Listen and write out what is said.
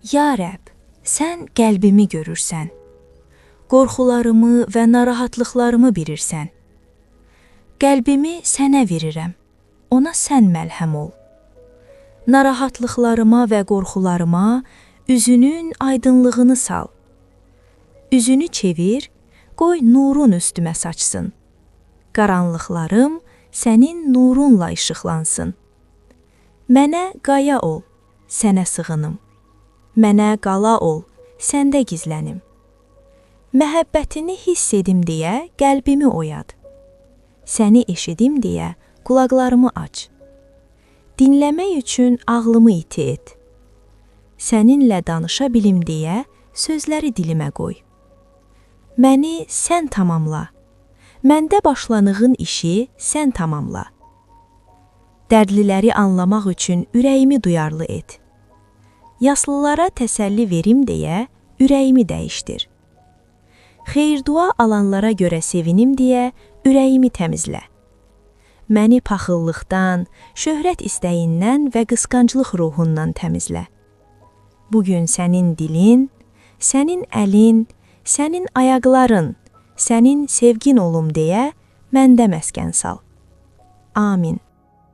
Ya Rəbb, sən qəlbimi görürsən, qorxularımı və narahatlıqlarımı bilirsən. Qəlbimi sənə verirəm, ona sən məlhəm ol. Narahatlıqlarıma və qorxularıma üzünün aydınlığını sal. Üzünü çevir, qoy nurun üstümə saçsın. Qaranlıqlarım sənin nurunla işıqlansın. Mənə qaya ol, sənə sığınım. Mənə qala ol, səndə gizlənim. Məhəbbətini hiss edim deyə qəlbimi oyad. Səni eşidim deyə qulaqlarımı aç. Dinləmək üçün ağlımı iti et. Səninlə danışa bilim deyə sözləri dilimə qoy. Məni sən tamamla. Məndə başlanığın işi sən tamamla. Dərdliləri anlamaq üçün ürəyimi duyarlı et. Yaslılara təsəlli verim deyə ürəyimi dəyişdir. Xeyir-dua alanlara görə sevinim deyə ürəyimi təmizlə. Məni paxıllıqdan, şöhrət istəyindən və qısqanclıq ruhundan təmizlə. Bugün sənin dilin, sənin əlin, sənin ayaqların, sənin sevgin olum deyə məndə məskən sal. Amin.